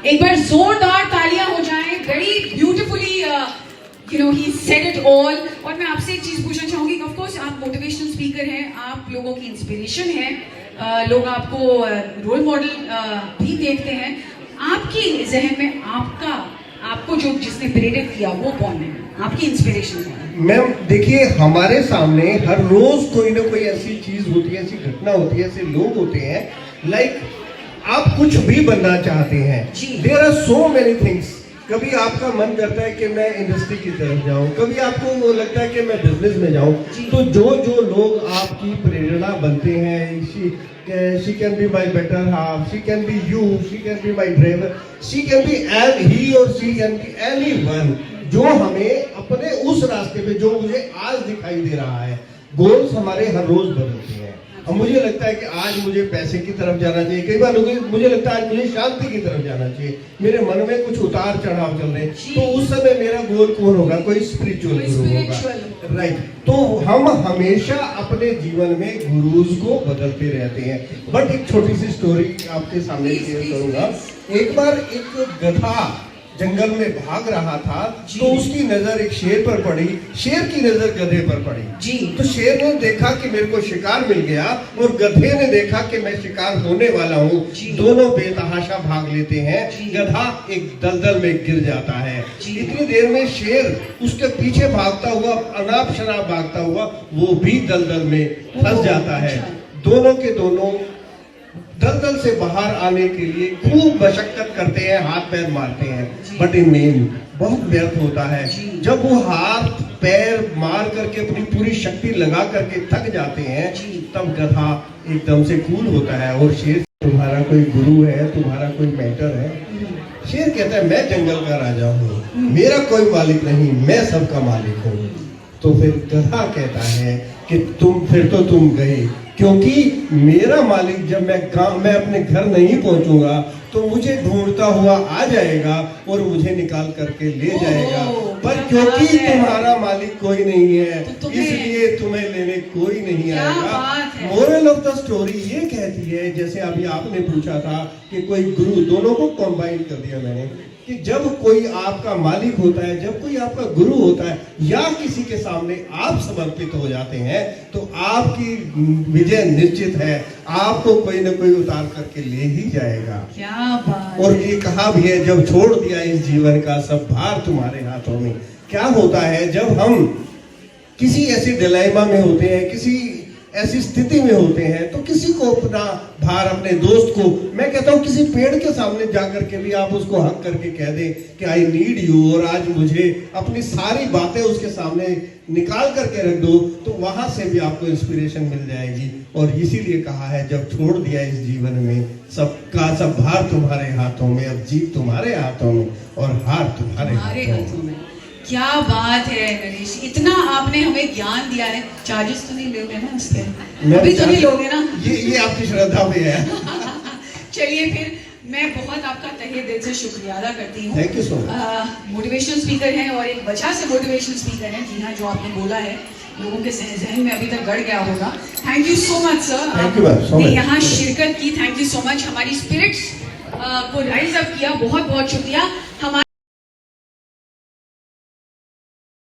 एक बार जोरदार तालियां हो जाएं। Very beautifully he said it all। और मैं आपसे एक चीज पूछना चाहूंगी। ऑफ कोर्स आप मोटिवेशनल स्पीकर हैं, आप लोगों की इंस्पिरेशन हैं, लोग आपको रोल मॉडल भी देखते हैं। आपकी जहन में आपको जो जिसने प्रेरित किया वो कौन है, आपकी इंस्पिरेशन है? मैम देखिए, हमारे सामने हर रोज कोई ना कोई ऐसी चीज होती है, ऐसी घटना होती है, ऐसे लोग होते हैं। लाइक आप कुछ भी बनना चाहते हैं, there are so many things. कभी आपका मन करता है कि मैं इंडस्ट्री की तरफ जाऊं, कभी आपको वो लगता है कि मैं बिजनेस में जाऊं। तो जो लोग आपकी प्रेरणा बनते हैं, she can be my better half, she can be you, she can be my driver, she can be he or she can be anyone। जो हमें अपने उस रास्ते पे, जो मुझे आज दिखाई दे रहा है, गोल्स हमारे हर रोज बदलते हैं। अब मुझे लगता है कि आज मुझे पैसे की तरफ जाना चाहिए, कई बार मुझे लगता है आज मुझे शांति की तरफ जाना चाहिए, मेरे मन में कुछ उतार चढ़ाव चल रहे हैं, तो उस समय मेरा गोल कौन होगा? कोई स्पिरिचुअल गुरु होगा, राइट। तो हम हमेशा अपने जीवन में गुरुज को बदलते रहते हैं। बट एक छोटी सी स्टोरी आपके सामने शेयर करूंगा। एक बार एक गधा जंगल में भाग रहा था, तो उसकी नजर एक शेर पर पड़ी, शेर की नजर गधे पर पड़ी। तो शेर ने देखा कि मेरे को शिकार मिल गया, और गधे ने देखा कि मैं शिकार होने वाला हूँ। दोनों बेतहाशा भाग लेते हैं। गधा एक दलदल में गिर जाता है। इतनी देर में शेर उसके पीछे भागता हुआ, अनाप शनाप भागता हुआ, वो भी दलदल में फंस जाता है। दोनों के दोनों दलदल से बाहर आने के लिए खूब मशक्कत करते हैं, हाथ पैर मारते हैं, बट इन मेन बहुत व्यर्थ होता है। जब वो हाथ पैर मार करके अपनी पूरी शक्ति लगा करके थक जाते हैं, तब गधा एकदम से कूल होता है और शेर, तुम्हारा कोई गुरु है, तुम्हारा कोई मेंटर है? शेर कहता है, मैं जंगल का राजा हूँ, मेरा कोई मालिक नहीं, मैं सबका मालिक हूँ। तो फिर गधा कहता है कि तुम गए, क्योंकि मेरा मालिक जब मैं अपने घर नहीं पहुंचूंगा तो मुझे ढूंढता हुआ आ जाएगा और मुझे निकाल करके ले जाएगा। पर क्योंकि तुम्हारा मालिक कोई नहीं है, इसलिए तुम्हें लेने कोई नहीं आएगा। मोरल ऑफ द स्टोरी ये कहती है, जैसे अभी आपने पूछा था कि कोई गुरु, दोनों को कंबाइन कर दिया मैंने, कि जब कोई आपका मालिक होता है, जब कोई आपका गुरु होता है, या किसी के सामने आप समर्पित हो जाते हैं, तो आपकी विजय निश्चित है। आपको कोई न कोई उतार करके ले ही जाएगा। क्या बात। और ये कहा भी है, जब छोड़ दिया इस जीवन का सब भार तुम्हारे हाथों में। क्या होता है जब हम किसी ऐसी डिलेमा में होते हैं, किसी ऐसी स्थिति में होते हैं, तो किसी को अपना भार, अपने दोस्त को, मैं कहता हूँ किसी पेड़ के सामने जाकर के भी आप उसको हक करके कह दें कि आई नीड यू, और आज मुझे अपनी सारी बातें उसके सामने निकाल करके रख दो, तो वहां से भी आपको इंस्पिरेशन मिल जाएगी। और इसीलिए कहा है, जब छोड़ दिया इस जीवन में सबका सब भार तुम्हारे हाथों में, अब जीत तुम्हारे हाथों में और हार तुम्हारे हाथों में। क्या बात है नरेश, इतना आपने हमें ज्ञान दिया है। चार्जेस तो नहीं लोगे ना उसके? अभी तो नहीं लोगे ना? ये आपकी श्रद्धा पे है। चलिए फिर, मैं बहुत आपका तहे दिल से शुक्रिया अदा करती हूँ। Thank you so much. Motivational speaker हैं और एक वजह से मोटिवेशनल स्पीकर हैं। जी हाँ, जो आपने बोला है लोगों के जहन में अभी तक गड़ गया होगा। Thank you so much sir, आपने यहाँ शिरकत की। थैंक यू सो मच, हमारी स्पिरिट्स को राइज अप किया। बहुत बहुत शुक्रिया।